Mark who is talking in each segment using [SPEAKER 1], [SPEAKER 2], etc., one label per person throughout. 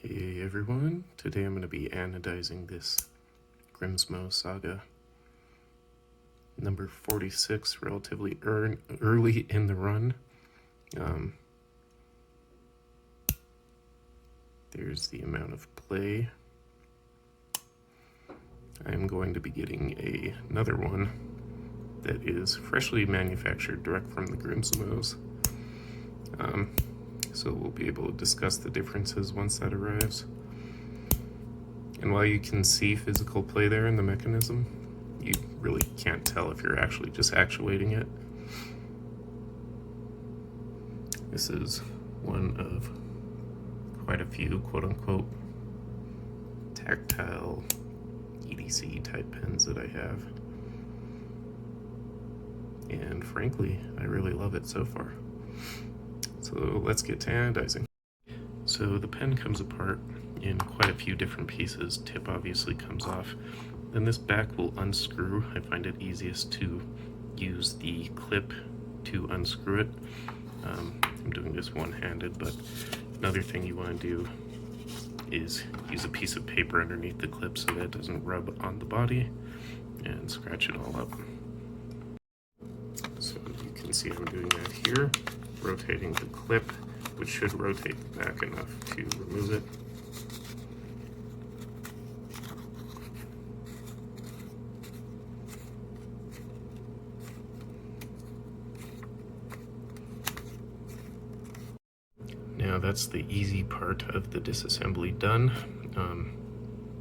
[SPEAKER 1] Hey everyone, today I'm going to be anodizing this Grimsmo Saga number 46, relatively early in the run. There's the amount of play. I'm going to be getting another one that is freshly manufactured direct from the Grimsmos. So we'll be able to discuss the differences once that arrives. And while you can see physical play there in the mechanism, you really can't tell if you're actually just actuating it. This is one of quite a few quote-unquote tactile EDC type pens that I have. And frankly, I really love it so far. So let's get to anodizing. So the pen comes apart in quite a few different pieces. Tip obviously comes off. Then this back will unscrew. I find it easiest to use the clip to unscrew it. I'm doing this one-handed, but another thing you want to do is use a piece of paper underneath the clip so that it doesn't rub on the body, and scratch it all up. So you can see I'm doing that here, rotating the clip, which should rotate the back enough to remove it. Now that's the easy part of the disassembly done.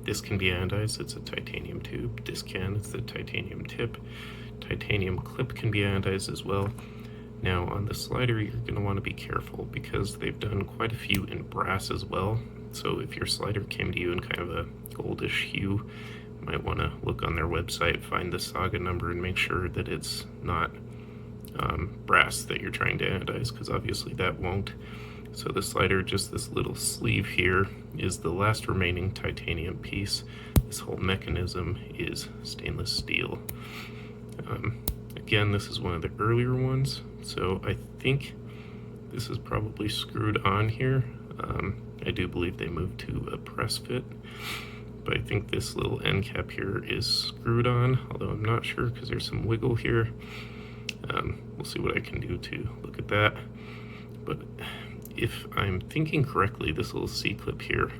[SPEAKER 1] This can be anodized, it's a titanium tube. This can, it's the titanium tip. Titanium clip can be anodized as well. Now on the slider, you're going to want to be careful because they've done quite a few in brass as well. So if your slider came to you in kind of a goldish hue, you might want to look on their website, find the Saga number, and make sure that it's not brass that you're trying to anodize, because obviously that won't. So the slider, just this little sleeve here, is the last remaining titanium piece. This whole mechanism is stainless steel. Again, this is one of the earlier ones, so I think this is probably screwed on here. I do believe they moved to a press fit, but I think this little end cap here is screwed on, although I'm not sure because there's some wiggle here. We'll see what I can do to look at that. But if I'm thinking correctly, this little C-clip here,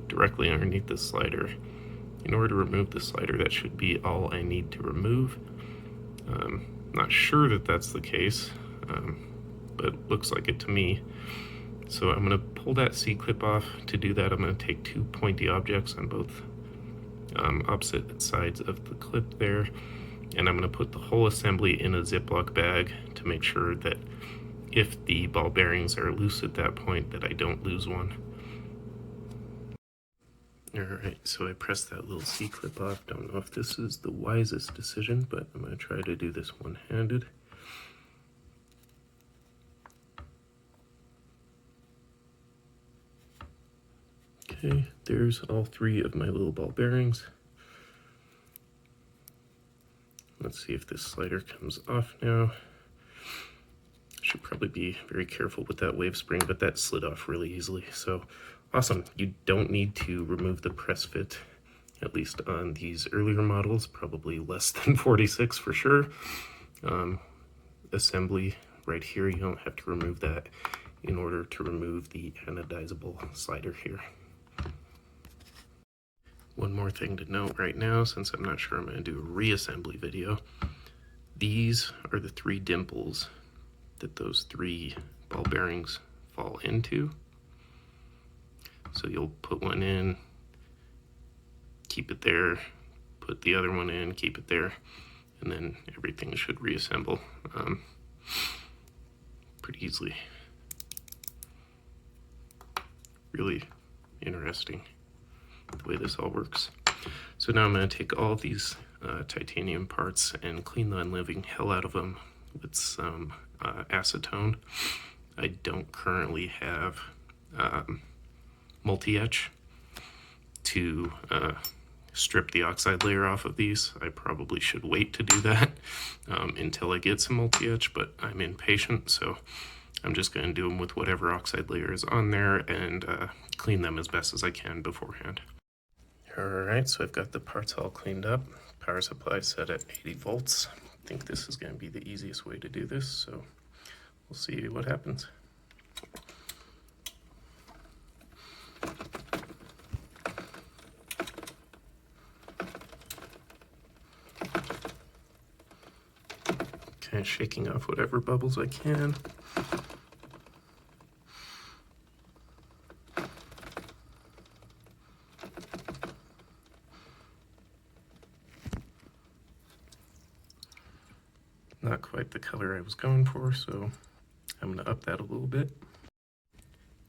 [SPEAKER 1] directly underneath the slider, in order to remove the slider, that should be all I need to remove. Not sure that that's the case, but it looks like it to me. So I'm going to pull that C-clip off. To do that, I'm going to take two pointy objects on both opposite sides of the clip there, and I'm going to put the whole assembly in a Ziploc bag to make sure that if the ball bearings are loose at that point, that I don't lose one. Alright, so I pressed that little C-clip off. Don't know if this is the wisest decision, but I'm going to try to do this one-handed. Okay, there's all three of my little ball bearings. Let's see if this slider comes off now. Should probably be very careful with that wave spring, but that slid off really easily. So awesome. You don't need to remove the press fit, at least on these earlier models, probably less than 46 for sure. Assembly right here, you don't have to remove that in order to remove the anodizable slider here. One more thing to note right now, since I'm not sure I'm going to do a reassembly video. These are the three dimples that those three ball bearings fall into. So you'll put one in, keep it there, put the other one in, keep it there, and then everything should reassemble pretty easily. Really interesting the way this all works. So now I'm going to take all of these titanium parts and clean the living hell out of them with some acetone. I don't currently have multi-etch to strip the oxide layer off of these. I probably should wait to do that until I get some multi-etch, but I'm impatient, so I'm just going to do them with whatever oxide layer is on there and clean them as best as I can beforehand. Alright, so I've got the parts all cleaned up. Power supply set at 80 volts. I think this is going to be the easiest way to do this, so we'll see what happens. Kind of shaking off whatever bubbles I can. Not quite the color I was going for, so I'm going to up that a little bit.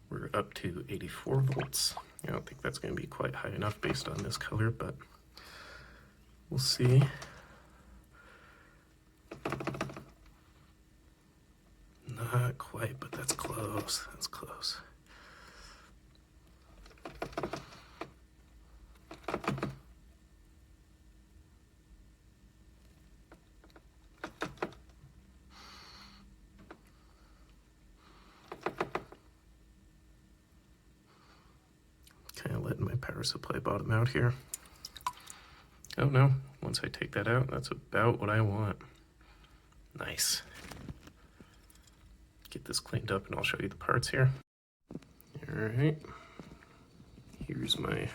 [SPEAKER 1] We're up to 84 volts. I don't think that's going to be quite high enough based on this color, but we'll see. Not quite, but that's close. That's close. Kind of letting my power supply bottom out here. Oh no, once I take that out, that's about what I want. Nice. Get this cleaned up and I'll show you the parts here. Alright, here's my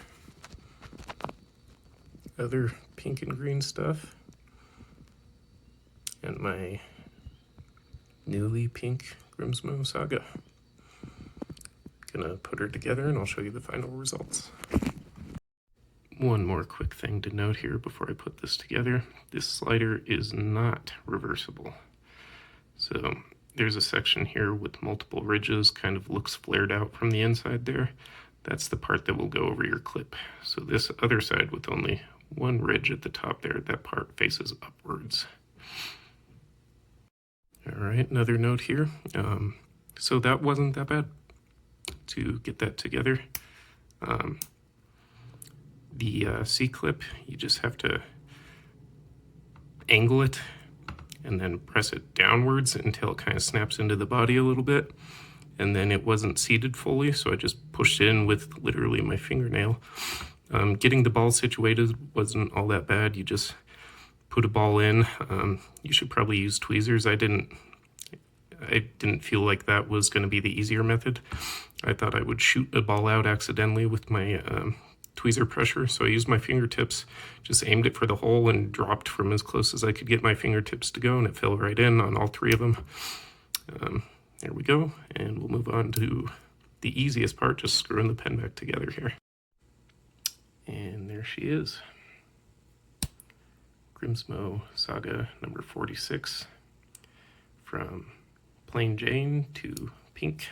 [SPEAKER 1] other pink and green stuff and my newly pink Grimsmo Saga. Gonna put her together and I'll show you the final results. One more quick thing to note here before I put this together. This slider is not reversible. So there's a section here with multiple ridges, kind of looks flared out from the inside there. That's the part that will go over your clip. So this other side with only one ridge at the top there, that part faces upwards. All right, another note here. So that wasn't that bad to get that together. The C-clip, you just have to angle it and then press it downwards until it kind of snaps into the body a little bit. And then it wasn't seated fully, so I just pushed in with literally my fingernail. Getting the ball situated wasn't all that bad. You just put a ball in. You should probably use tweezers. I didn't feel like that was going to be the easier method. I thought I would shoot a ball out accidentally with my tweezer pressure, so I used my fingertips, just aimed it for the hole and dropped from as close as I could get my fingertips to go, and it fell right in on all three of them. There we go, and we'll move on to the easiest part, just screwing the pen back together here. And there she is. Grimsmo Saga number 46, from plain Jane to pink.